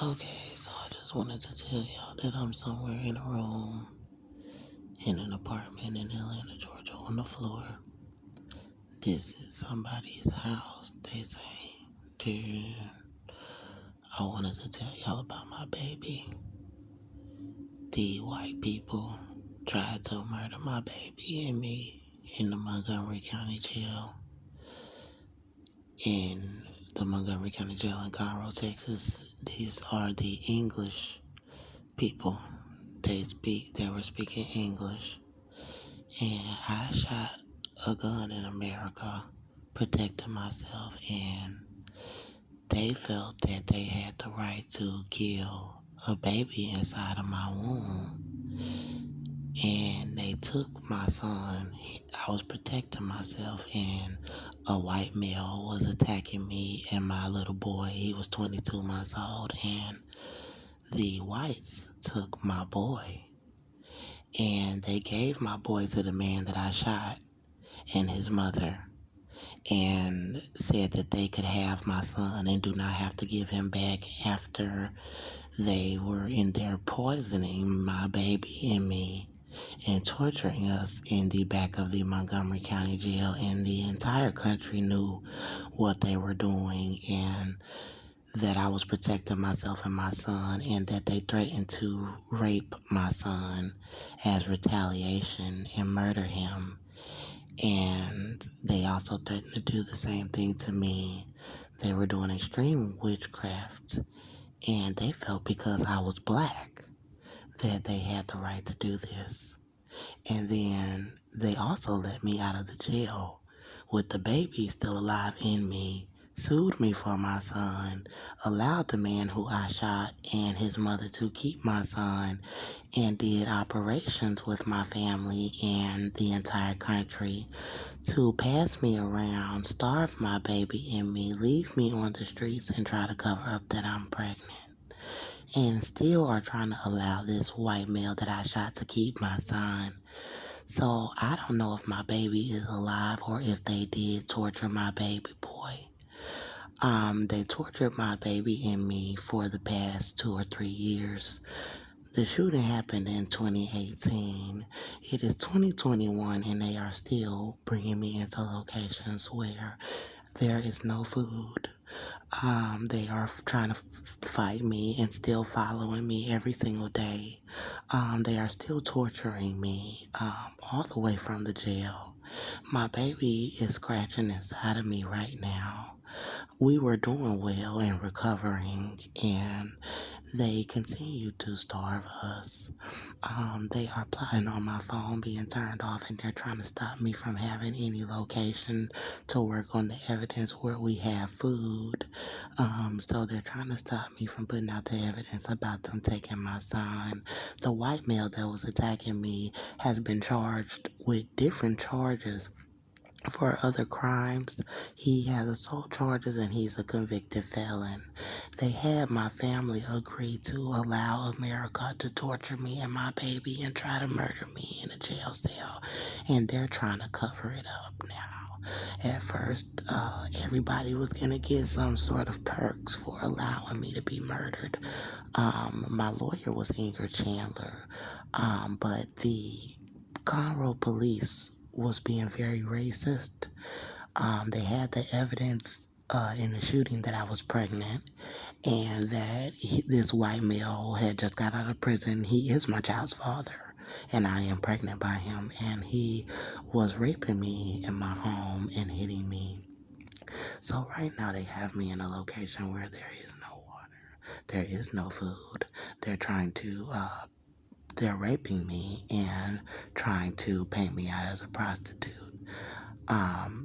Okay, so I just wanted to tell y'all that I'm somewhere in a room in an apartment in Atlanta, Georgia, on the floor. This is somebody's house, they say. Dude, I wanted to tell y'all about my baby. The white people tried to murder my baby and me in the Montgomery County Jail. In the Montgomery County Jail in Conroe, Texas. These are the English people. They were speaking English. And I shot a gun in America, protecting myself, and they felt that they had the right to kill a baby inside of my womb. And they took my son. I was protecting myself, and a white male was attacking me and my little boy. He was 22 months old, and the whites took my boy. And they gave my boy to the man that I shot and his mother, and said that they could have my son and do not have to give him back after they were in there poisoning my baby and me and torturing us in the back of the Montgomery County Jail. And the entire country knew what they were doing, and that I was protecting myself and my son, and that they threatened to rape my son as retaliation and murder him. And they also threatened to do the same thing to me. They were doing extreme witchcraft, and they felt because I was black that they had the right to do this. And then they also let me out of the jail with the baby still alive in me, sued me for my son, allowed the man who I shot and his mother to keep my son, and did operations with my family and the entire country to pass me around, starve my baby in me, leave me on the streets, and try to cover up that I'm pregnant. And still are trying to allow this white male that I shot to keep my son. So I don't know if my baby is alive or if they did torture my baby boy. They tortured my baby and me for the past 2 or 3 years. The shooting happened in 2018. It is 2021, and they are still bringing me into locations where there is no food. They are trying to fight me and still following me every single day. They are still torturing me all the way from the jail. My baby is scratching inside of me right now. We were doing well and recovering, and they continue to starve us. They are plotting on my phone being turned off, and they're trying to stop me from having any location to work on the evidence where we have food. So they're trying to stop me from putting out the evidence about them taking my son. The white male that was attacking me has been charged with different charges for other crimes. He has assault charges, and he's a convicted felon. They had my family agree to allow America to torture me and my baby and try to murder me in a jail cell, and they're trying to cover it up now. At first, everybody was gonna get some sort of perks for allowing me to be murdered. My lawyer was Ingrid Chandler, but the Conroe police was being very racist. They had the evidence in the shooting that I was pregnant, and that this white male had just got out of prison. He is my child's father, and I am pregnant by him, and he was raping me in my home and hitting me. So right now they have me in a location where there is no water, there is no food. They're trying to they're raping me and trying to paint me out as a prostitute.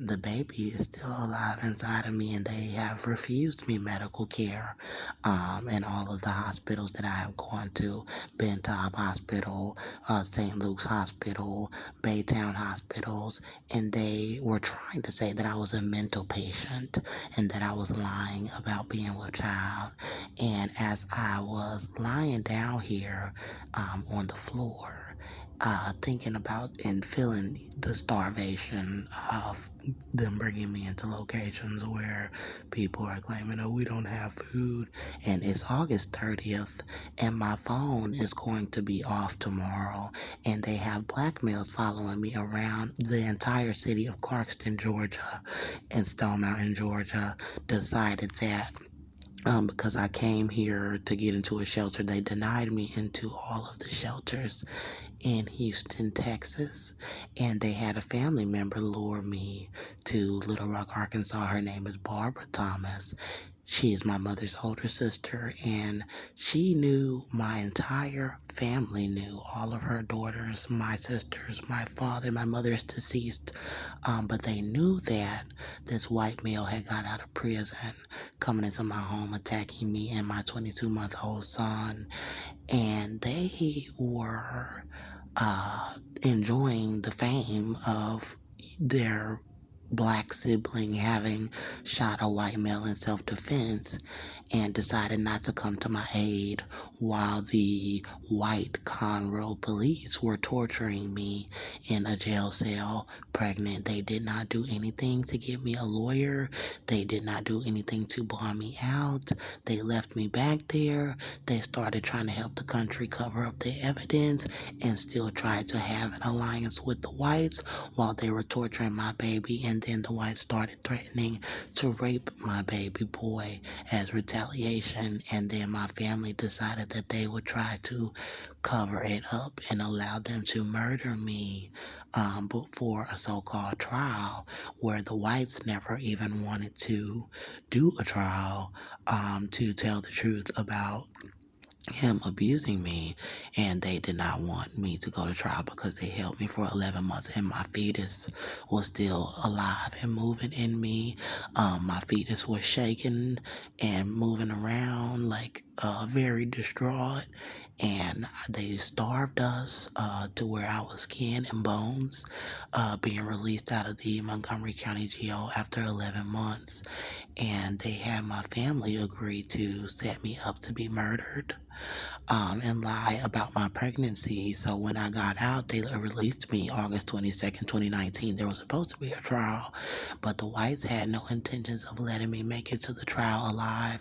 The baby is still alive inside of me, and they have refused me medical care in all of the hospitals that I have gone to. Bentop Hospital, St. Luke's Hospital, Baytown Hospitals, and they were trying to say that I was a mental patient and that I was lying about being with child. And as I was lying down here on the floor, thinking about and feeling the starvation of them bringing me into locations where people are claiming, oh, we don't have food. And it's August 30th, and my phone is going to be off tomorrow. And they have black males following me around the entire city of Clarkston, Georgia, and Stone Mountain, Georgia. Decided that because I came here to get into a shelter, they denied me into all of the shelters in Houston, Texas, and they had a family member lure me to Little Rock, Arkansas. Her name is Barbara Thomas. She is my mother's older sister, and she knew my entire family, knew all of her daughters, my sisters, my father. My mother is deceased, but they knew that this white male had got out of prison, coming into my home, attacking me and my 22-month-old son, and they were enjoying the fame of their black sibling having shot a white male in self-defense, and decided not to come to my aid while the white Conroe police were torturing me in a jail cell pregnant. They did not do anything to get me a lawyer. They did not do anything to bond me out. They left me back there. They started trying to help the country cover up their evidence and still tried to have an alliance with the whites while they were torturing my baby. And then the whites started threatening to rape my baby boy as retaliation. And then my family decided that they would try to cover it up and allow them to murder me before a so-called trial, where the whites never even wanted to do a trial to tell the truth about him abusing me, and they did not want me to go to trial because they held me for 11 months and my fetus was still alive and moving in me. My fetus was shaking and moving around like very distraught, and they starved us to where I was skin and bones, being released out of the Montgomery County Jail after 11 months, and they had my family agree to set me up to be murdered and lie about my pregnancy. So when I got out, they released me August 22nd, 2019. There was supposed to be a trial, but the whites had no intentions of letting me make it to the trial alive,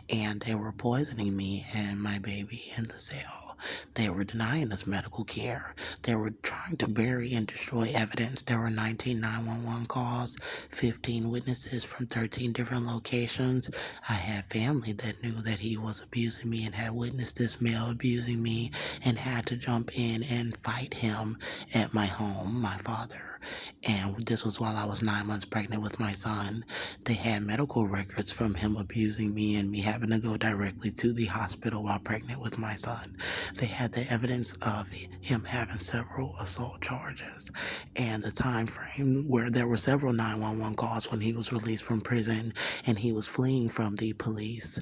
and they were poisoning me and my baby in the cell. They were denying us medical care. They were trying to bury and destroy evidence. There were 19 911 calls, 15 witnesses from 13 different locations. I had family that knew that he was abusing me and had witnessed this male abusing me and had to jump in and fight him at my home, my father. And this was while I was 9 months pregnant with my son. They had medical records from him abusing me and me having to go directly to the hospital while pregnant with my son. They had the evidence of him having several assault charges and the time frame where there were several 911 calls when he was released from prison and he was fleeing from the police,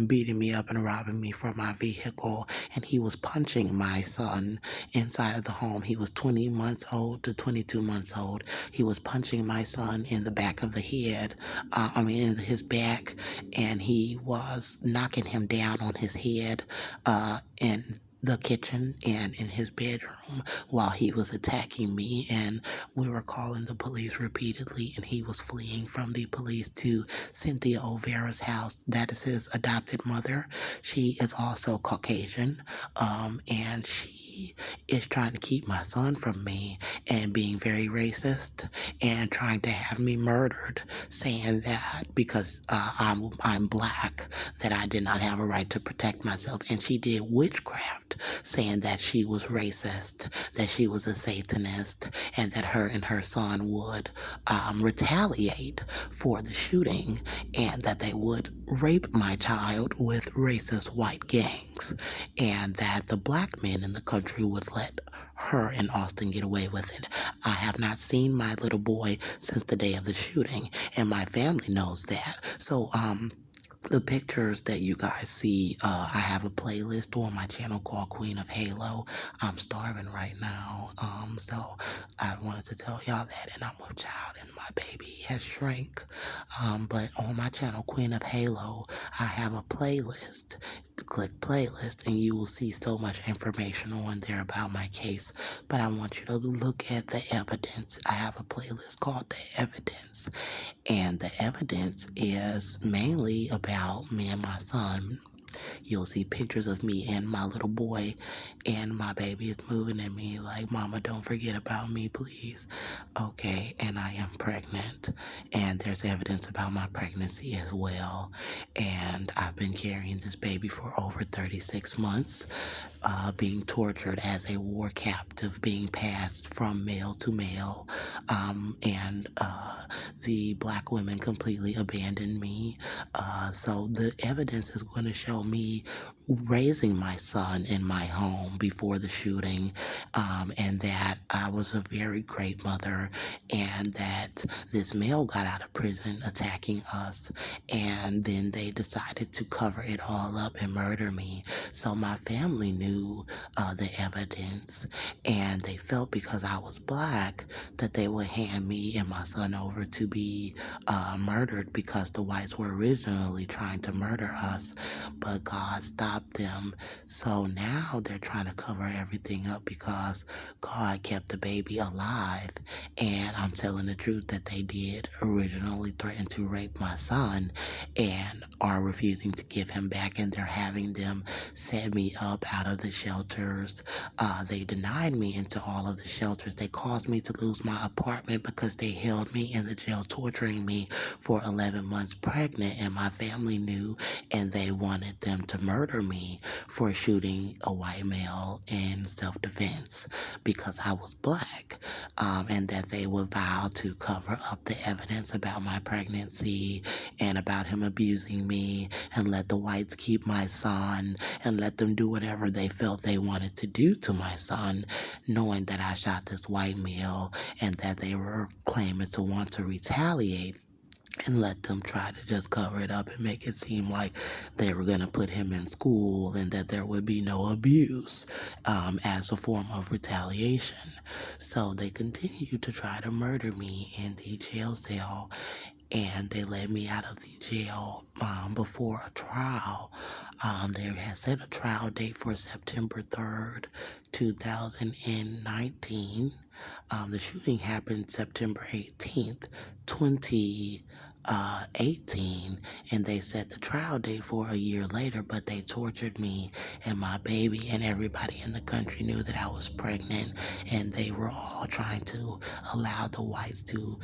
beating me up and robbing me from my vehicle, and he was punching my son inside of the home. He was 20 months old to 22 months old. He was punching my son in the back of the head, in his back, and he was knocking him down on his head in the kitchen and in his bedroom while he was attacking me, and we were calling the police repeatedly, and he was fleeing from the police to Cynthia O'Vera's house. That is his adopted mother. She is also Caucasian, and she is trying to keep my son from me and being very racist and trying to have me murdered, saying that because I'm black that I did not have a right to protect myself. And she did witchcraft, saying that she was racist, that she was a Satanist, and that her and her son would retaliate for the shooting, and that they would rape my child with racist white gangs, and that the black men in the country would let her and Austin get away with it. I have not seen my little boy since the day of the shooting, and my family knows that. So, The pictures that you guys see, I have a playlist on my channel called Queen of Halo. I'm starving right now, so I wanted to tell y'all that, and I'm with child, and my baby has shrank. But on my channel, Queen of Halo, I have a playlist. Click playlist, and you will see so much information on there about my case. But I want you to look at the evidence. I have a playlist called The Evidence, and the evidence is mainly about me and my son. You'll see pictures of me and my little boy, and my baby is moving at me like, Mama, don't forget about me, please. Okay, and I am pregnant, and there's evidence about my pregnancy as well. And I've been carrying this baby for over 36 months, being tortured as a war captive, being passed from male to male, and the black women completely abandoned me. So the evidence is going to show me raising my son in my home before the shooting, and that I was a very great mother, and that this male got out of prison attacking us, and then they decided to cover it all up and murder me. So my family knew the evidence, and they felt because I was black that they would hand me and my son over to be murdered, because the whites were originally trying to murder us, but God stopped them. So now they're trying to cover everything up because God kept the baby alive. And I'm telling the truth that they did originally threaten to rape my son and are refusing to give him back, and they're having them set me up out of the shelters. They denied me into all of the shelters. They caused me to lose my apartment because they held me in the jail, torturing me for 11 months pregnant, and my family knew, and they wanted them to murder me for shooting a white male in self-defense because I was black, and that they would vow to cover up the evidence about my pregnancy and about him abusing me, and let the whites keep my son and let them do whatever they felt they wanted to do to my son, knowing that I shot this white male, and that they were claiming to want to retaliate, and let them try to just cover it up and make it seem like they were going to put him in school and that there would be no abuse, as a form of retaliation. So they continued to try to murder me in the jail cell, and they let me out of the jail before a trial. They had set a trial date for September 3rd, 2019. The shooting happened September 18th, 2018, and they set the trial date for a year later, but they tortured me and my baby, and everybody in the country knew that I was pregnant, and they were all trying to allow the whites to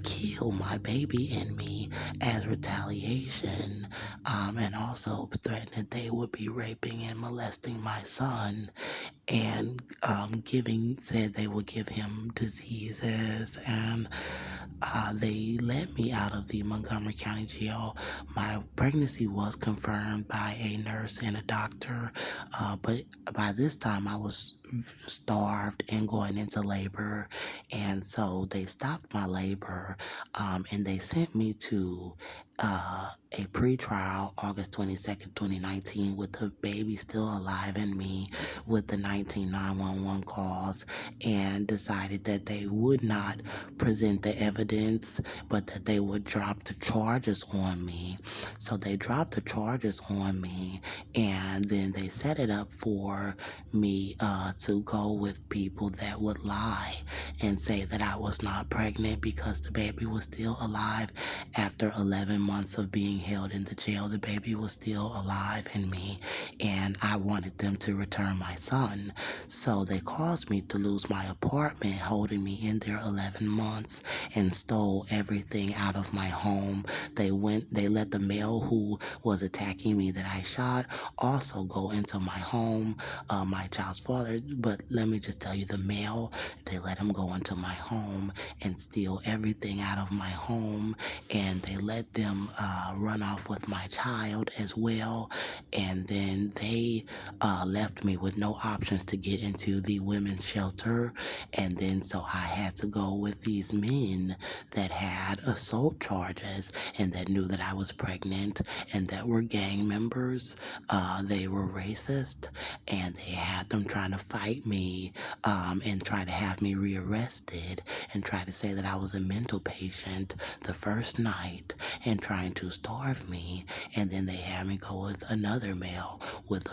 kill my baby and me as retaliation, and also threatened that they would be raping and molesting my son, and said they would give him diseases, and they let me out of the Montgomery County Jail. My pregnancy was confirmed by a nurse and a doctor, but by this time I was starved and going into labor, and so they stopped my labor, and they sent me to a pre-trial August 22nd, 2019, with the baby still alive in me, with the 19911 calls, and decided that they would not present the evidence, but that they would drop the charges on me. So they dropped the charges on me, and then they set it up for me to go with people that would lie and say that I was not pregnant because the baby was still alive. After 11 months of being held in the jail, the baby was still alive in me, and I wanted them to return my son. So they caused me to lose my apartment, holding me in there 11 months, and stole everything out of my home. They let the male who was attacking me that I shot also go into my home, my child's father. But let me just tell you, the male, they let him go into my home and steal everything out of my home, and they let them run off with my child as well. And then they left me with no options license to get into the women's shelter. And then so I had to go with these men that had assault charges and that knew that I was pregnant and that were gang members. They were racist, and they had them trying to fight me and try to have me rearrested and try to say that I was a mental patient the first night and trying to starve me. And then they had me go with another male with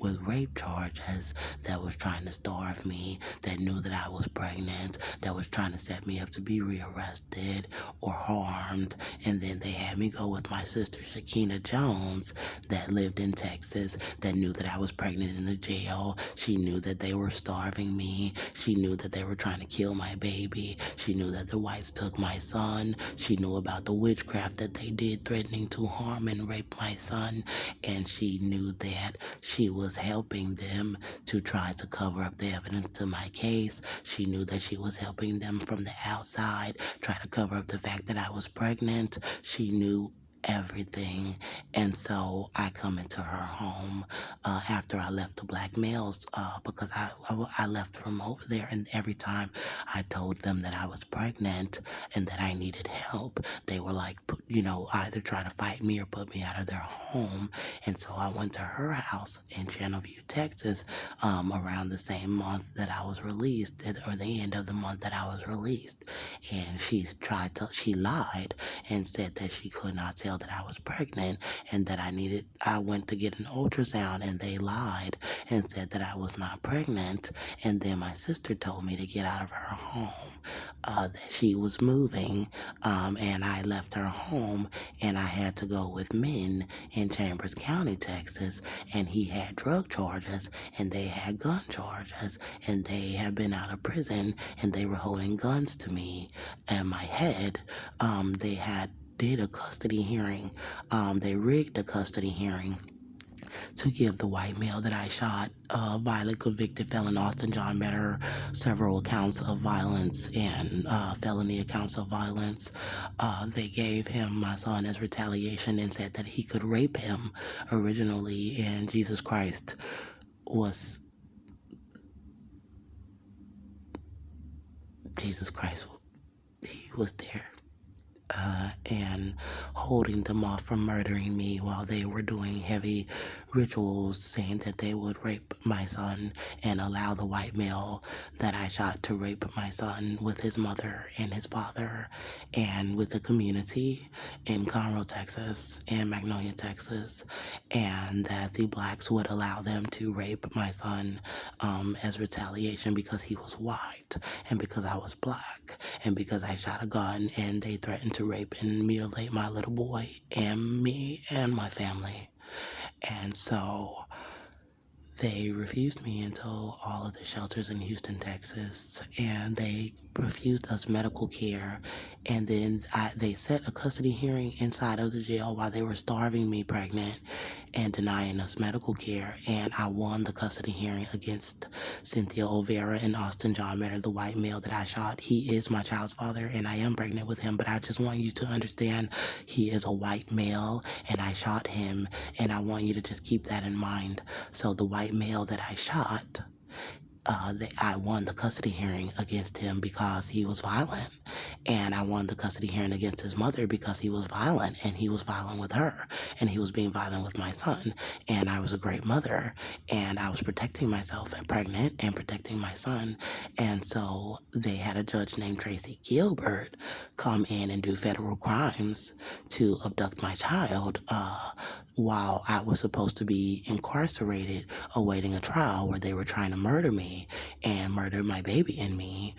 with rape charges that was trying to starve me, that knew that I was pregnant, that was trying to set me up to be rearrested or harmed. And then they had me go with my sister Shakina Jones that lived in Texas, that knew that I was pregnant in the jail. She knew that they were starving me. She knew that they were trying to kill my baby. She knew that the whites took my son. She knew about the witchcraft that they did, threatening to harm and rape my son. And she knew that she was helping them to try to cover up the evidence to my case. She knew that she was helping them from the outside, try to cover up the fact that I was pregnant. She knew everything. And so I come into her home after I left the black males because I left from over there, and every time I told them that I was pregnant and that I needed help, they were like, either try to fight me or put me out of their home. And so I went to her house in Channelview, Texas, around the same month that I was released, or the end of the month that I was released. And she lied and said that she could not tell that I was pregnant and that I went to get an ultrasound, and they lied and said that I was not pregnant. And then my sister told me to get out of her home, that she was moving, and I left her home, and I had to go with men in Chambers County, Texas, and he had drug charges and they had gun charges, and they had been out of prison and they were holding guns to me and my head. They had did a custody hearing. They rigged a custody hearing to give the white male that I shot, violent convicted felon Austin John Metter, several accounts of violence and felony accounts of violence. They gave him my son as retaliation and said that he could rape him originally, and Jesus Christ was he was there. And holding them off from murdering me while they were doing heavy rituals, saying that they would rape my son and allow the white male that I shot to rape my son with his mother and his father, and with the community in Conroe, Texas and Magnolia, Texas, and that the blacks would allow them to rape my son as retaliation because he was white and because I was black and because I shot a gun, and they threatened to rape and mutilate my little boy and me and my family. And so they refused me into all of the shelters in Houston, Texas, and they refused us medical care. And then they set a custody hearing inside of the jail while they were starving me pregnant and denying us medical care. And I won the custody hearing against Cynthia Olvera and Austin John Metter, the white male that I shot. He is my child's father, and I am pregnant with him, but I just want you to understand he is a white male, and I shot him, and I want you to just keep that in mind. So the white male that I shot, I won the custody hearing against him because he was violent, and I won the custody hearing against his mother because he was violent, and he was violent with her, and he was being violent with my son, and I was a great mother, and I was protecting myself and pregnant and protecting my son. And so they had a judge named Tracy Gilbert come in and do federal crimes to abduct my child while I was supposed to be incarcerated awaiting a trial, where they were trying to murder me and murder my baby and me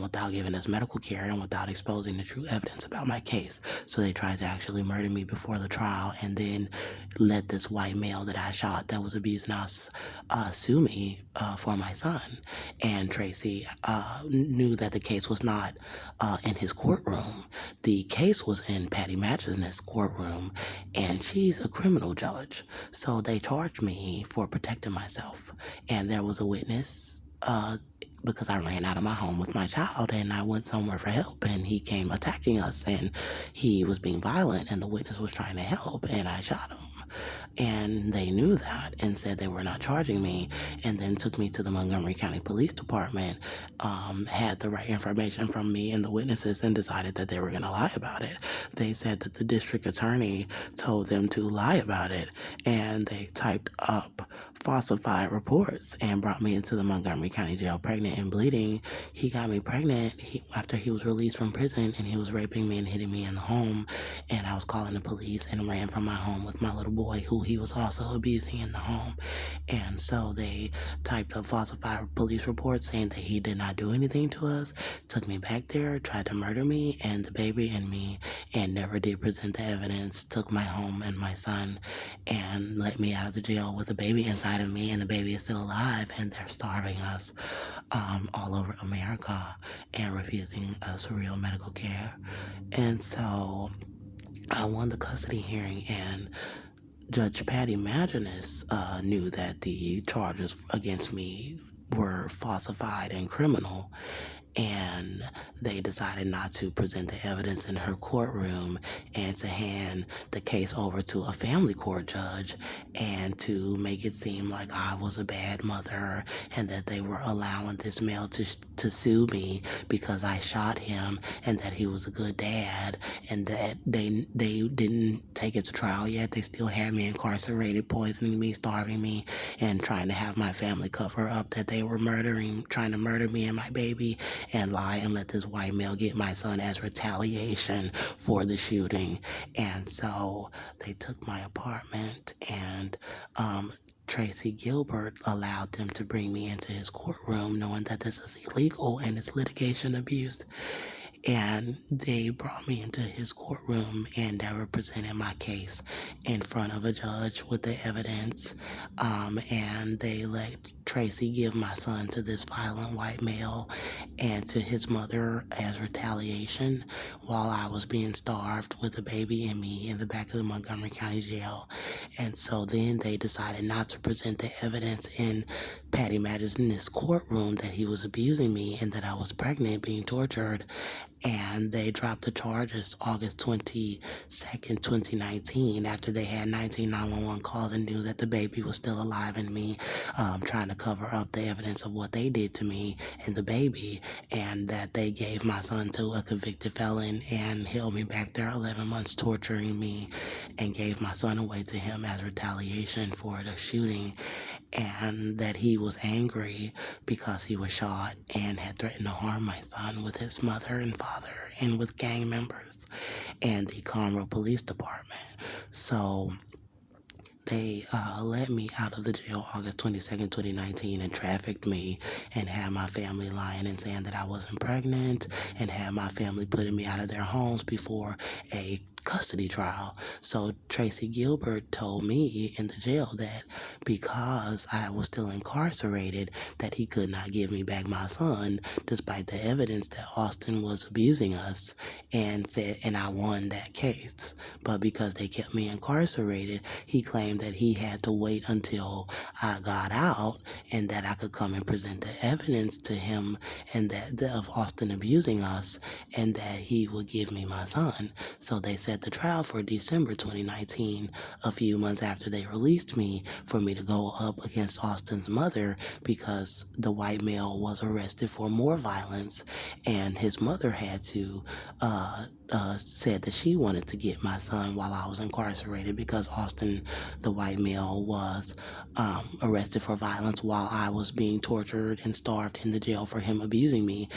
without giving us medical care and without exposing the true evidence about my case. So they tried to actually murder me before the trial, and then let this white male that I shot that was abusing us sue me for my son. And Tracy knew that the case was not in his courtroom. The case was in Patty Matches's courtroom, and she's a criminal judge. So they charged me for protecting myself. And there was a witness because I ran out of my home with my child and I went somewhere for help, and he came attacking us, and he was being violent, and the witness was trying to help, and I shot him. And they knew that and said they were not charging me, and then took me to the Montgomery County Police Department, had the right information from me and the witnesses, and decided that they were going to lie about it. They said that the district attorney told them to lie about it, and they typed up falsified reports and brought me into the Montgomery County Jail pregnant and bleeding. He got me pregnant after he was released from prison, and he was raping me and hitting me in the home. And I was calling the police and ran from my home with my little boy, who he was also abusing in the home. And so they typed up falsified police reports saying that he did not do anything to us, took me back there, tried to murder me and the baby and me, and never did present the evidence, took my home and my son, and let me out of the jail with a baby inside of me, and the baby is still alive, and they're starving us all over America and refusing us real medical care. And so I won the custody hearing, and Judge Patty Maginnis knew that the charges against me were falsified and criminal, and they decided not to present the evidence in her courtroom and to hand the case over to a family court judge, and to make it seem like I was a bad mother and that they were allowing this male to sue me because I shot him, and that he was a good dad, and that they didn't take it to trial yet. They still had me incarcerated, poisoning me, starving me, and trying to have my family cover up that they were trying to murder me and my baby, and lie and let this white male get my son as retaliation for the shooting. And so they took my apartment, and Tracy Gilbert allowed them to bring me into his courtroom, knowing that this is illegal and it's litigation abuse. And they brought me into his courtroom and never presented my case in front of a judge with the evidence. And they let Tracy give my son to this violent white male and to his mother as retaliation, while I was being starved with a baby and me in the back of the Montgomery County Jail. And so then they decided not to present the evidence in Patty Maginnis' courtroom that he was abusing me and that I was pregnant, being tortured. And they dropped the charges August 22nd, 2019, after they had 19 911 calls and knew that the baby was still alive in me, trying to cover up the evidence of what they did to me and the baby, and that they gave my son to a convicted felon and held me back there 11 months torturing me, and gave my son away to him as retaliation for the shooting, and that he was angry because he was shot and had threatened to harm my son with his mother and father and with gang members and the Conroe Police Department. So they let me out of the jail August 22nd, 2019, and trafficked me, and had my family lying and saying that I wasn't pregnant, and had my family putting me out of their homes before a custody trial. So Tracy Gilbert told me in the jail that because I was still incarcerated, that he could not give me back my son, despite the evidence that Austin was abusing us, and I won that case. But because they kept me incarcerated, he claimed that he had to wait until I got out, and that I could come and present the evidence to him, and that of Austin abusing us, and that he would give me my son. So they set the trial for December 2019, a few months after they released me, for me to go up against Austin's mother, because the white male was arrested for more violence, and his mother had to said that she wanted to get my son while I was incarcerated, because Austin, the white male, was arrested for violence while I was being tortured and starved in the jail for him abusing me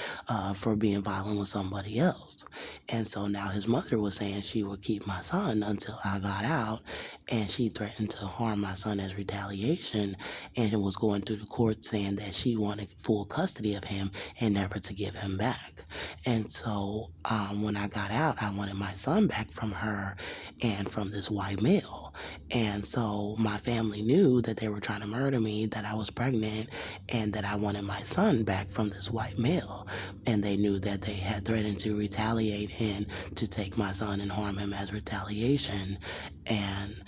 for being violent with somebody else. And so now his mother was saying she would keep my son until I got out, and she threatened to harm my son as retaliation, and was going through the court saying that she wanted full custody of him and never to give him back. And so when I got out, I wanted my son back from her and from this white male. And so my family knew that they were trying to murder me, that I was pregnant, and that I wanted my son back from this white male. And they knew that they had threatened to retaliate and to take my son and harm him as retaliation. And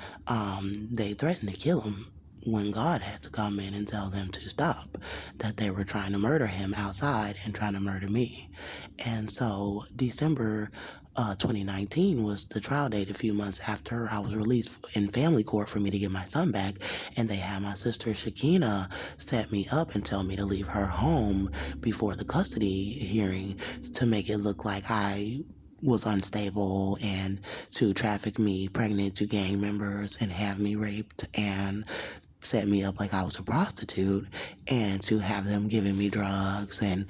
they threatened to kill him when God had to come in and tell them to stop, that they were trying to murder him outside and trying to murder me. And so December 2019 was the trial date a few months after I was released in family court for me to get my son back. And they had my sister Shakina set me up and tell me to leave her home before the custody hearing to make it look like I was unstable and to traffic me pregnant to gang members and have me raped and set me up like I was a prostitute and to have them giving me drugs and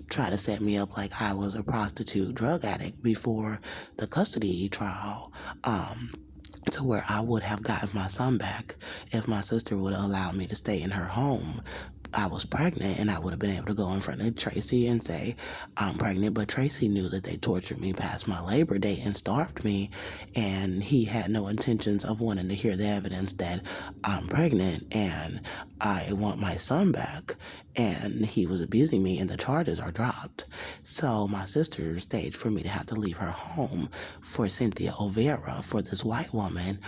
try to set me up like I was a prostitute drug addict before the custody trial. To where I would have gotten my son back if my sister would have allowed me to stay in her home. I was pregnant and I would have been able to go in front of Tracy and say, I'm pregnant. But Tracy knew that they tortured me past my labor date and starved me. And he had no intentions of wanting to hear the evidence that I'm pregnant and I want my son back. And he was abusing me and the charges are dropped. So my sister staged for me to have to leave her home for Cynthia Overa, for this white woman,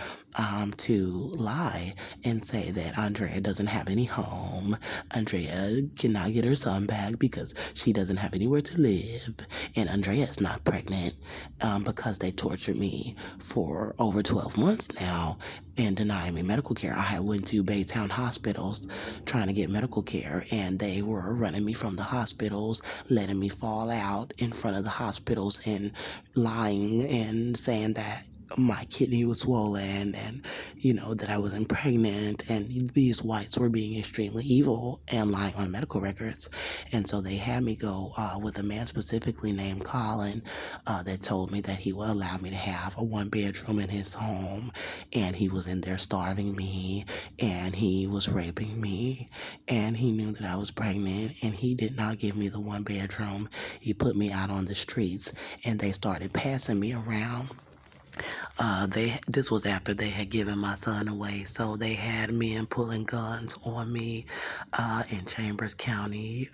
to lie and say that Andrea doesn't have any home. Andrea cannot get her son back because she doesn't have anywhere to live. And Andrea is not pregnant because they tortured me for over 12 months now and denying me medical care. I had went to Baytown hospitals trying to get medical care, and they were running me from the hospitals, letting me fall out in front of the hospitals and lying and saying that my kidney was swollen and, that I wasn't pregnant. And these whites were being extremely evil and lying on medical records. And so they had me go with a man specifically named Colin that told me that he would allow me to have a 1-bedroom in his home. And he was in there starving me and he was raping me. And he knew that I was pregnant and he did not give me the 1-bedroom. He put me out on the streets and they started passing me around. This was after they had given my son away, so they had men pulling guns on me in Chambers County,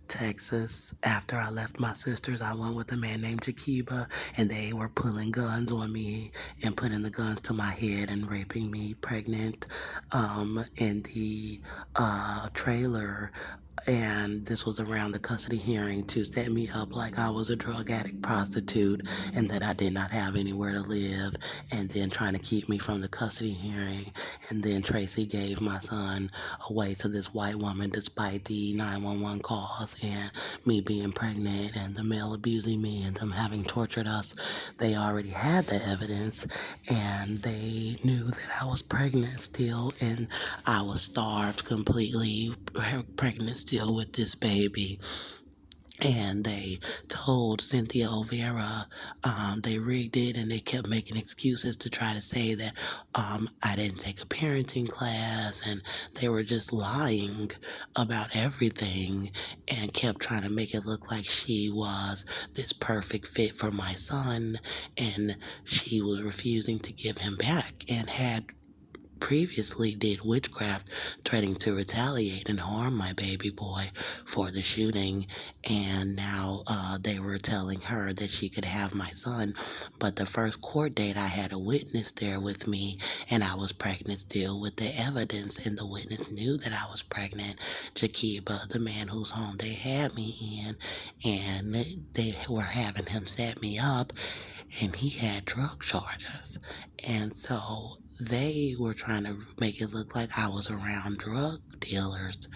Texas. After I left my sisters, I went with a man named Jakiba, and they were pulling guns on me and putting the guns to my head and raping me pregnant in the trailer. And this was around the custody hearing to set me up like I was a drug addict prostitute and that I did not have anywhere to live, and then trying to keep me from the custody hearing. And then Tracy gave my son away to this white woman despite the 911 calls and me being pregnant and the male abusing me and them having tortured us. They already had the evidence and they knew that I was pregnant still, and I was starved completely, pregnant still with this baby. And they told Cynthia Overa, they rigged it and they kept making excuses to try to say that I didn't take a parenting class, and they were just lying about everything and kept trying to make it look like she was this perfect fit for my son, and she was refusing to give him back and had previously did witchcraft, threatening to retaliate and harm my baby boy for the shooting. And now they were telling her that she could have my son. But the first court date, I had a witness there with me, and I was pregnant still with the evidence, and the witness knew that I was pregnant. Jakiba, the man whose home they had me in, and they were having him set me up, and he had drug charges. And so they were trying to make it look like I was around drug dealers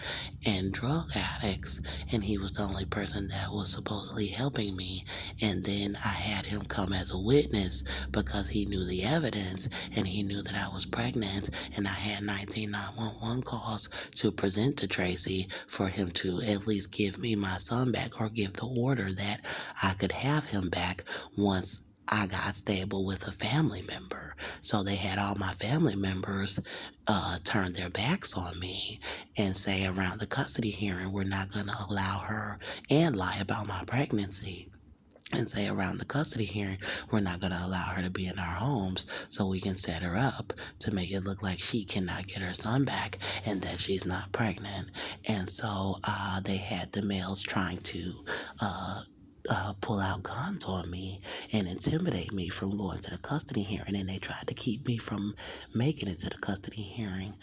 and drug addicts, and he was the only person that was supposedly helping me. And then I had him come as a witness because he knew the evidence and he knew that I was pregnant, and I had 19 911 calls to present to Tracy for him to at least give me my son back or give the order that I could have him back once I got stable with a family member. So they had all my family members turn their backs on me and say around the custody hearing, we're not going to allow her, and lie about my pregnancy. And say around the custody hearing, we're not going to allow her to be in our homes so we can set her up to make it look like she cannot get her son back and that she's not pregnant. And so they had the males trying to pull out guns on me and intimidate me from going to the custody hearing. And they tried to keep me from making it to the custody hearing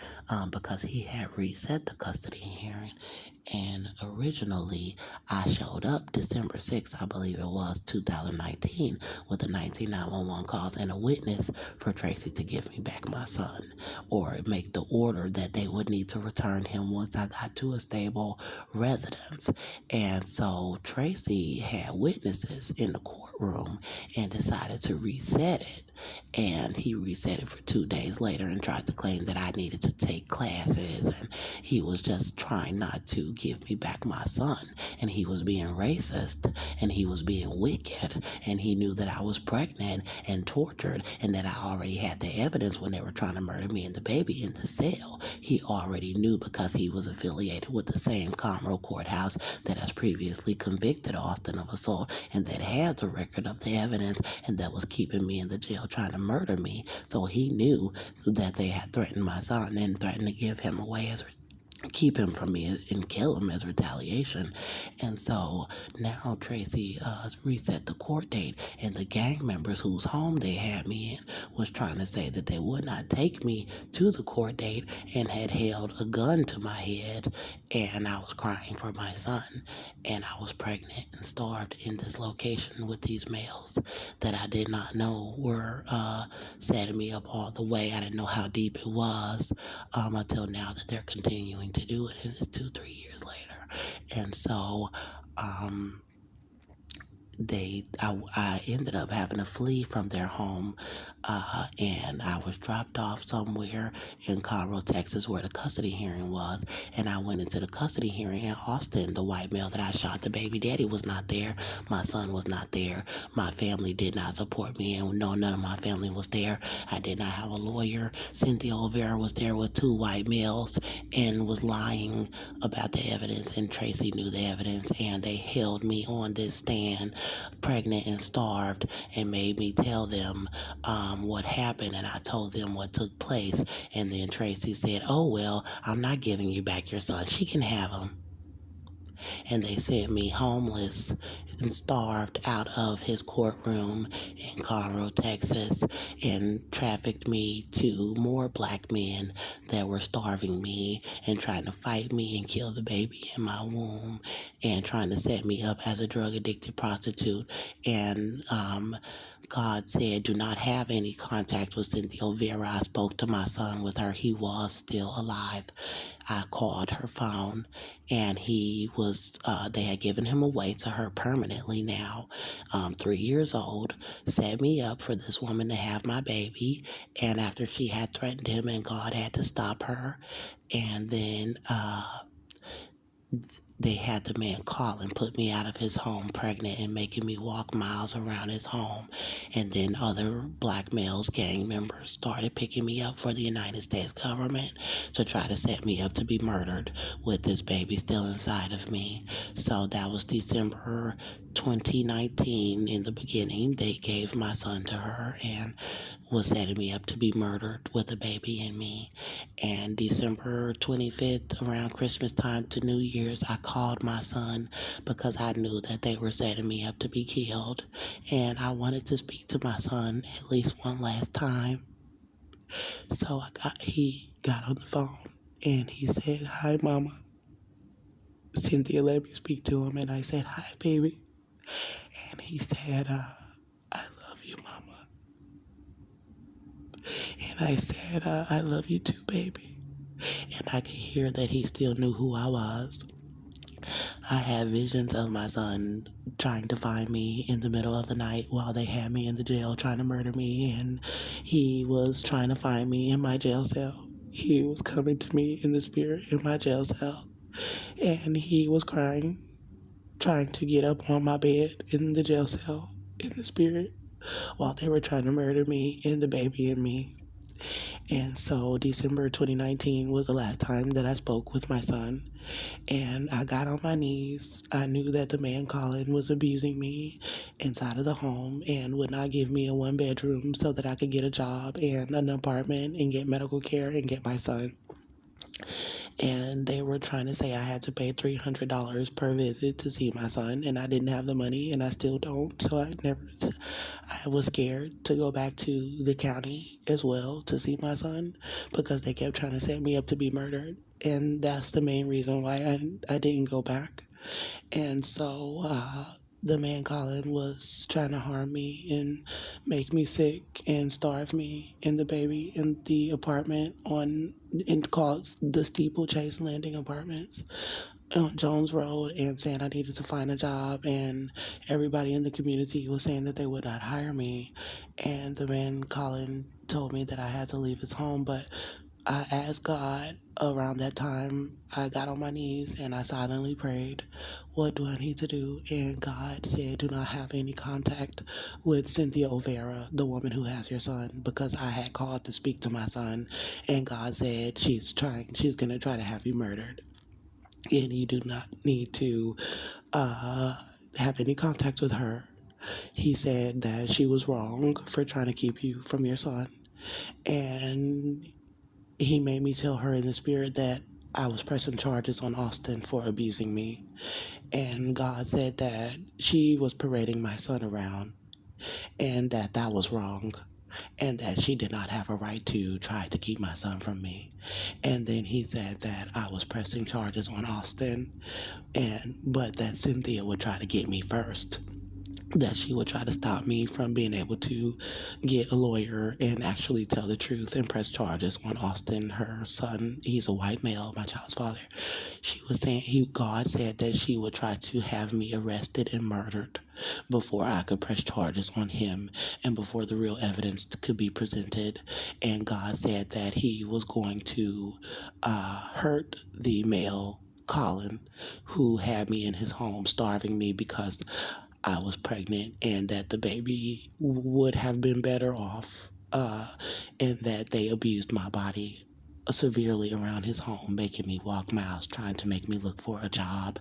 because he had reset the custody hearing. And originally, I showed up December 6th, I believe it was, 2019, with a 19911 calls and a witness for Tracy to give me back my son or make the order that they would need to return him once I got to a stable residence. And so Tracy had witnesses in the courtroom and decided to reset it. And he reset it for 2 days later and tried to claim that I needed to take classes and he was just trying not to give me back my son. And he was being racist and he was being wicked. And he knew that I was pregnant and tortured and that I already had the evidence when they were trying to murder me and the baby in the cell. He already knew because he was affiliated with the same Conroe courthouse that has previously convicted Austin of assault and that had the record of the evidence and that was keeping me in the jail trying to murder me. So he knew that they had threatened my son and threatened to give him away as keep him from me and kill him as retaliation. And so now Tracy reset the court date, and the gang members whose home they had me in was trying to say that they would not take me to the court date and had held a gun to my head, and I was crying for my son, and I was pregnant and starved in this location with these males that I did not know were setting me up all the way. I didn't know how deep it was until now that they're continuing to do it, and it's 2-3 years later. And so I ended up having to flee from their home, and I was dropped off somewhere in Conroe, Texas, where the custody hearing was. And I went into the custody hearing in Austin. The white male that I shot the baby daddy was not there. My son was not there. My family did not support me, and no, none of my family was there. I did not have a lawyer. Cynthia Olvera was there with 2 white males and was lying about the evidence, and Tracy knew the evidence, and they held me on this stand pregnant and starved and made me tell them what happened, and I told them what took place. And then Tracy said, "Oh well, I'm not giving you back your son, she can have him." And they sent me homeless and starved out of his courtroom in Conroe, Texas, and trafficked me to more black men that were starving me and trying to fight me and kill the baby in my womb and trying to set me up as a drug addicted prostitute. And God said, do not have any contact with Cynthia Olvera. I spoke to my son with her. He was still alive. I called her phone, and he was, they had given him away to her permanently now, 3 years old, set me up for this woman to have my baby. And after she had threatened him and God had to stop her, and then, they had the man call and put me out of his home pregnant and making me walk miles around his home. And then other black males, gang members, started picking me up for the United States government to try to set me up to be murdered with this baby still inside of me. So that was December 2019. In the beginning, they gave my son to her and was setting me up to be murdered with a baby in me. And December 25th, around Christmas time to New Year's, I called my son because I knew that they were setting me up to be killed. And I wanted to speak to my son at least one last time. So he got on the phone and he said, "Hi, Mama." Cynthia let me speak to him, and I said, "Hi, baby." And he said, "I love you, Mama." And I said, "I love you too, baby." And I could hear that he still knew who I was. I had visions of my son trying to find me in the middle of the night while they had me in the jail trying to murder me, and he was trying to find me in my jail cell. He was coming to me in the spirit in my jail cell, and he was crying, trying to get up on my bed in the jail cell in the spirit while they were trying to murder me and the baby and me. And so December 2019 was the last time that I spoke with my son. And I got on my knees. I knew that the man Colin was abusing me inside of the home and would not give me a 1-bedroom so that I could get a job and an apartment and get medical care and get my son. And they were trying to say I had to pay $300 per visit to see my son, and I didn't have the money, and I still don't. So I was scared to go back to the county as well to see my son because they kept trying to set me up to be murdered. And that's the main reason why I didn't go back. And so the man Colin was trying to harm me and make me sick and starve me and the baby in the apartment called the Steeplechase Landing Apartments on Jones Road, and saying I needed to find a job, and everybody in the community was saying that they would not hire me. And the man Colin told me that I had to leave his home, but I asked God around that time. I got on my knees and I silently prayed, what do I need to do? And God said, do not have any contact with Cynthia O'Vera, the woman who has your son, because I had called to speak to my son, and God said she's going to try to have you murdered. And you do not need to uh, have any contact with her. He said that she was wrong for trying to keep you from your son. And he made me tell her in the spirit that I was pressing charges on Austin for abusing me. And God said that she was parading my son around and that was wrong, and that she did not have a right to try to keep my son from me. And then he said that I was pressing charges on Austin, but that Cynthia would try to get me first, that she would try to stop me from being able to get a lawyer and actually tell the truth and press charges on Austin, her son. He's a white male, my child's father. She was saying God said that she would try to have me arrested and murdered before I could press charges on him and before the real evidence could be presented. And God said that he was going to hurt the male Colin, who had me in his home, starving me because I was pregnant, and that the baby would have been better off, and that they abused my body severely around his home, making me walk miles, trying to make me look for a job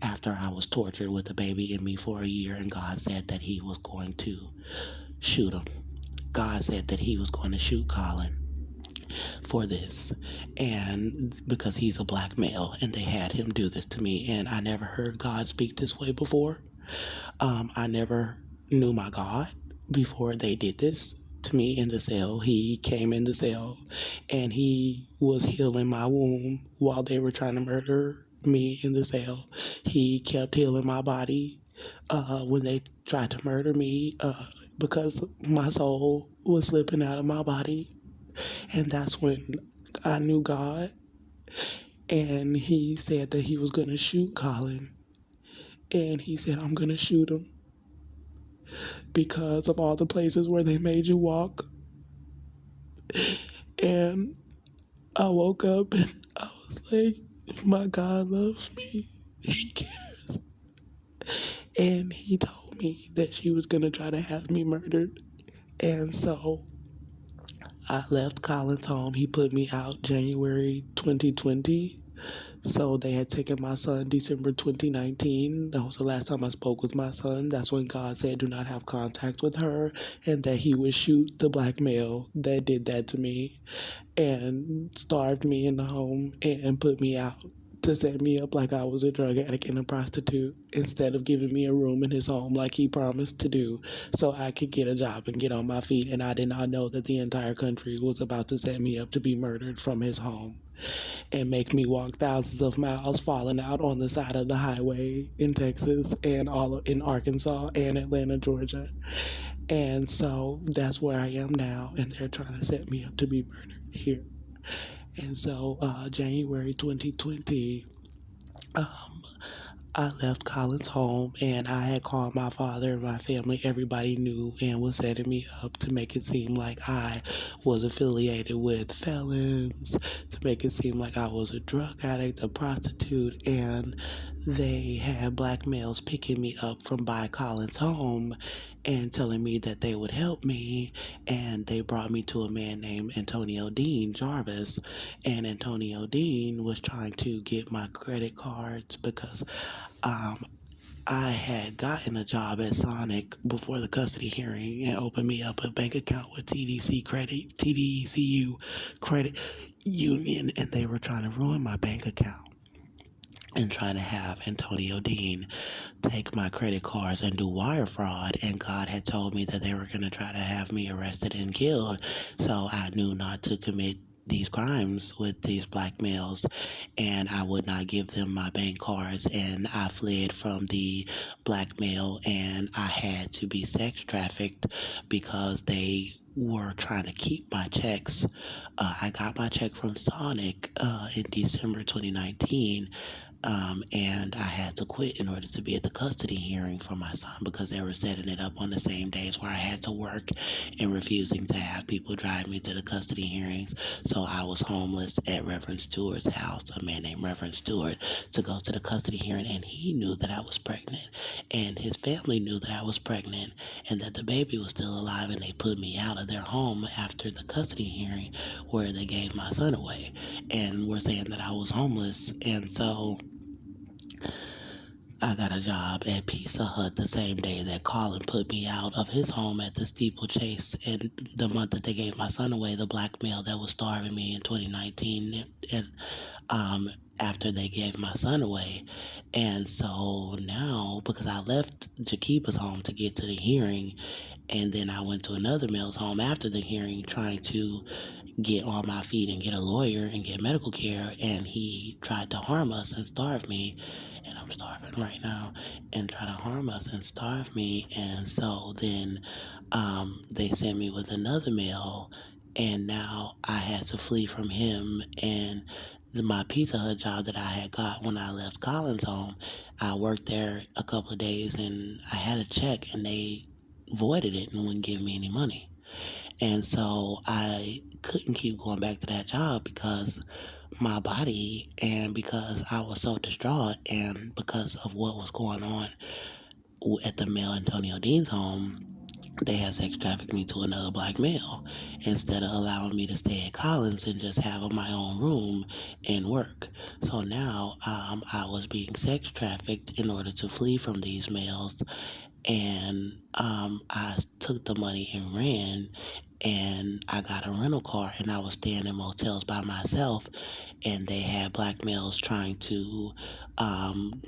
after I was tortured with a baby in me for a year. And God said that he was going to shoot him. God said that he was going to shoot Colin for this, and because he's a black male, and they had him do this to me. And I never heard God speak this way before. I never knew my God before they did this to me in the cell. He came in the cell and he was healing my womb while they were trying to murder me in the cell. He kept healing my body when they tried to murder me because my soul was slipping out of my body. And that's when I knew God. And he said that he was going to shoot Colin. And he said, I'm going to shoot him because of all the places where they made you walk. And I woke up and I was like, my God loves me. He cares. And he told me that she was going to try to have me murdered. And so I left Colin's home. He put me out January 2020. So they had taken my son December 2019. That was the last time I spoke with my son. That's when God said, do not have contact with her, and that he would shoot the black male that did that to me and starved me in the home and put me out to set me up like I was a drug addict and a prostitute, instead of giving me a room in his home like he promised to do so I could get a job and get on my feet. And I did not know that the entire country was about to set me up to be murdered from his home and make me walk thousands of miles, falling out on the side of the highway in Texas and all in Arkansas and Atlanta, Georgia. And so that's where I am now, and they're trying to set me up to be murdered here. And so January 2020, I left Colin's home, and I had called my father and my family. Everybody knew and was setting me up to make it seem like I was affiliated with felons, to make it seem like I was a drug addict, a prostitute, and they had black males picking me up from by Colin's home and telling me that they would help me. And they brought me to a man named Antonio Dean Jarvis, and Antonio Dean was trying to get my credit cards because I had gotten a job at Sonic before the custody hearing and opened me up a bank account with TDCU credit. union, and they were trying to ruin my bank account and trying to have Antonio Dean take my credit cards and do wire fraud. And God had told me that they were going to try to have me arrested and killed. So I knew not to commit these crimes with these black males, and I would not give them my bank cards, and I fled from the blackmail, and I had to be sex trafficked because they were trying to keep my checks. I got my check from Sonic in December 2019, and I had to quit in order to be at the custody hearing for my son because they were setting it up on the same days where I had to work and refusing to have people drive me to the custody hearings. So I was homeless at Reverend Stewart's house, a man named Reverend Stewart, to go to the custody hearing, and he knew that I was pregnant, and his family knew that I was pregnant and that the baby was still alive, and they put me out of their home after the custody hearing where they gave my son away and were saying that I was homeless. And so I got a job at Pizza Hut the same day that Colin put me out of his home at the steeplechase. And the month that they gave my son away, the black male that was starving me in 2019, and after they gave my son away. And so now, because I left Jakiba's home to get to the hearing, and then I went to another male's home after the hearing trying to get on my feet and get a lawyer and get medical care, and he tried to harm us and starve me, and I'm starving right now, and try to harm us and starve me. And so then they sent me with another male, and now I had to flee from him. And my Pizza Hut job that I had got when I left Colin's home, I worked there a couple of days, and I had a check, and they voided it and wouldn't give me any money. And so I couldn't keep going back to that job because my body, and because I was so distraught, and because of what was going on at the male Antonio Dean's home. They had sex trafficked me to another black male instead of allowing me to stay at Collins and just have my own room and work. So now I was being sex trafficked in order to flee from these males, and I took the money and ran, and I got a rental car, and I was staying in motels by myself, and they had black males trying to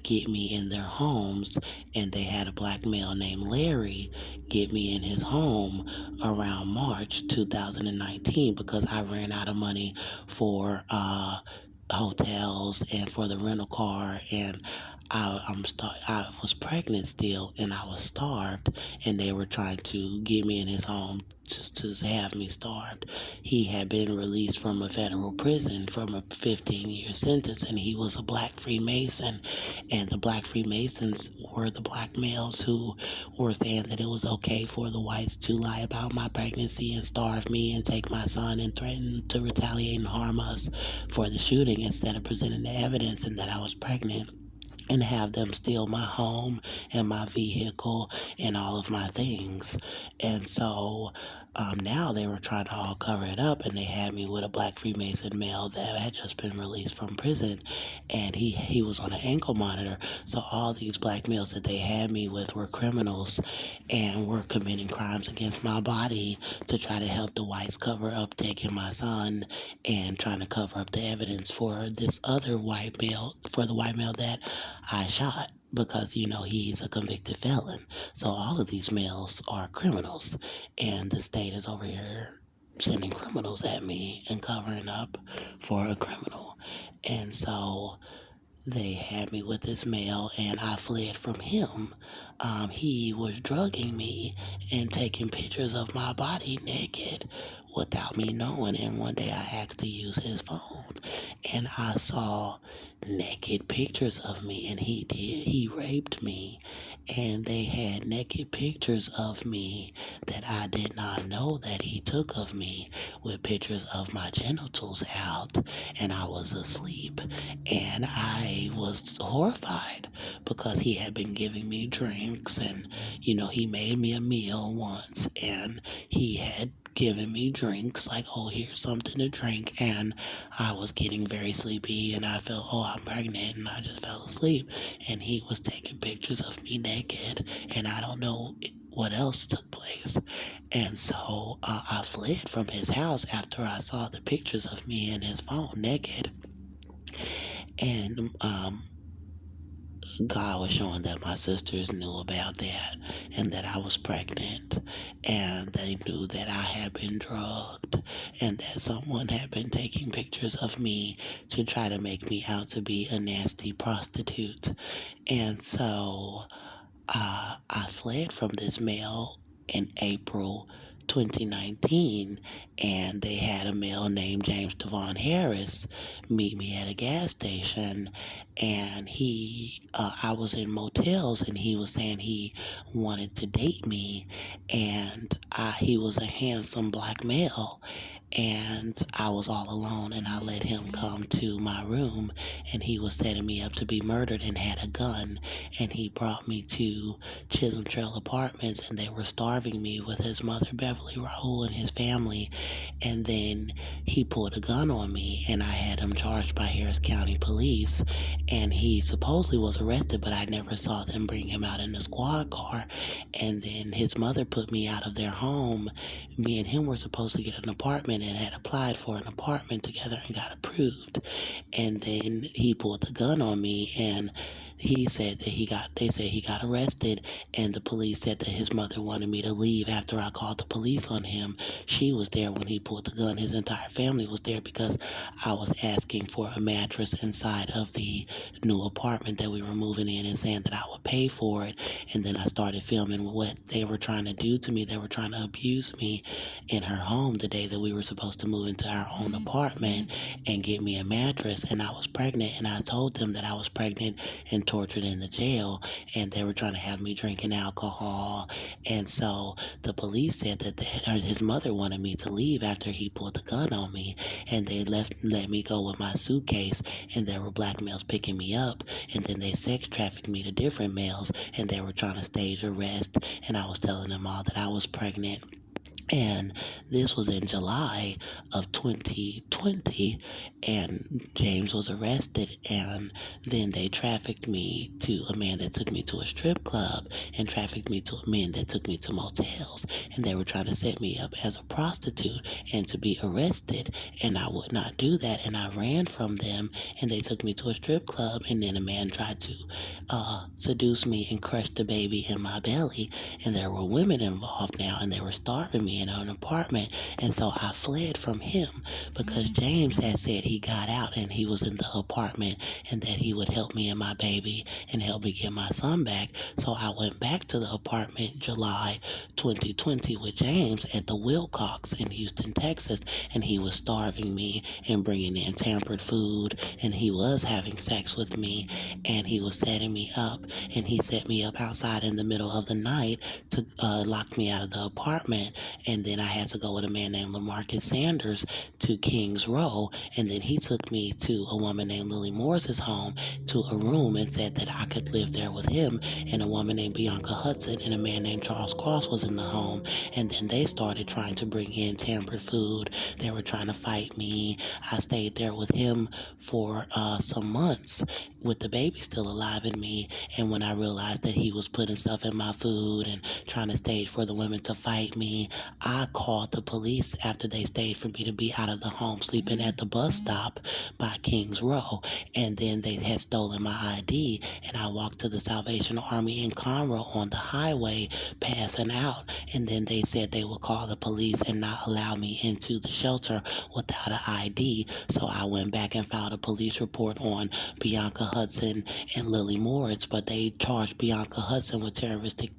get me in their homes, and they had a black male named Larry get me in his home around March 2019 because I ran out of money for hotels and for the rental car, and I was pregnant still, and I was starved, and they were trying to get me in his home just to have me starved. He had been released from a federal prison from a 15-year sentence, and he was a black Freemason, and the black Freemasons were the black males who were saying that it was okay for the whites to lie about my pregnancy and starve me and take my son and threaten to retaliate and harm us for the shooting instead of presenting the evidence and that I was pregnant, and have them steal my home and my vehicle and all of my things. And so now they were trying to all cover it up, and they had me with a black Freemason male that had just been released from prison, and he was on an ankle monitor. So all these black males that they had me with were criminals and were committing crimes against my body to try to help the whites cover up taking my son and trying to cover up the evidence for this other white male, for the white male that I shot, because he's a convicted felon. So all of these males are criminals, and the state is over here sending criminals at me and covering up for a criminal. And so they had me with this male, and I fled from him. He was drugging me and taking pictures of my body naked without me knowing. And one day I asked to use his phone, and I saw naked pictures of me, and he did. He raped me, and they had naked pictures of me that I did not know that he took of me, with pictures of my genitals out, and I was asleep. And I was horrified because he had been giving me drinks, and he made me a meal once, and he had given me drinks like, oh, here's something to drink, and I was getting very sleepy, and I felt, oh, I'm pregnant, and I just fell asleep, and he was taking pictures of me naked, and I don't know what else took place. And so I fled from his house after I saw the pictures of me in his phone naked. And God was showing that my sisters knew about that and that I was pregnant, and they knew that I had been drugged and that someone had been taking pictures of me to try to make me out to be a nasty prostitute. And so I fled from this male in April 2019, and they had a male named James Devon Harris meet me at a gas station, and I was in motels, and he was saying he wanted to date me, and he was a handsome black male, and I was all alone, and I let him come to my room, and he was setting me up to be murdered and had a gun, and he brought me to Chisholm Trail Apartments, and they were starving me with his mother, Beverly Rahul, and his family, and then he pulled a gun on me, and I had him charged by Harris County Police, and he supposedly was arrested, but I never saw them bring him out in a squad car, and then his mother put me out of their home. Me and him were supposed to get an apartment and had applied for an apartment together and got approved. And then he pulled the gun on me, and they said he got arrested, and the police said that his mother wanted me to leave after I called the police on him. She was there when he pulled the gun. His entire family was there because I was asking for a mattress inside of the new apartment that we were moving in and saying that I would pay for it. And then I started filming what they were trying to do to me. They were trying to abuse me in her home the day that we were supposed to move into our own apartment and get me a mattress. And I was pregnant, and I told them that I was pregnant and tortured in the jail, and they were trying to have me drinking alcohol. And so the police said that his mother wanted me to leave after he pulled the gun on me, and they let me go with my suitcase, and there were black males picking me up, and then they sex trafficked me to different males, and they were trying to stage arrest, and I was telling them all that I was pregnant. And this was in July of 2020, and James was arrested, and then they trafficked me to a man that took me to a strip club, and trafficked me to a man that took me to motels, and they were trying to set me up as a prostitute and to be arrested, and I would not do that, and I ran from them, and they took me to a strip club, and then a man tried to seduce me and crush the baby in my belly, and there were women involved now, and they were starving me in an apartment. And so I fled from him because James had said he got out and he was in the apartment, and that he would help me and my baby and help me get my son back. So I went back to the apartment July 2020 with James at the Wilcox in Houston, Texas, and he was starving me and bringing in tampered food, and he was having sex with me, and he was setting me up, and he set me up outside in the middle of the night to lock me out of the apartment. And then I had to go with a man named Lamarcus Sanders to Kings Row, and then he took me to a woman named Lily Morris's home to a room and said that I could live there with him, and a woman named Bianca Hudson and a man named Charles Cross was in the home. And then they started trying to bring in tampered food. They were trying to fight me. I stayed there with him for some months with the baby still alive in me, and when I realized that he was putting stuff in my food and trying to stage for the women to fight me, I called the police after they stayed for me to be out of the home, sleeping at the bus stop by Kings Row. And then they had stolen my ID, and I walked to the Salvation Army in Conroe on the highway, passing out. And then they said they would call the police and not allow me into the shelter without an ID. So I went back and filed a police report on Bianca Hudson and Lily Moritz, but they charged Bianca Hudson with terroristic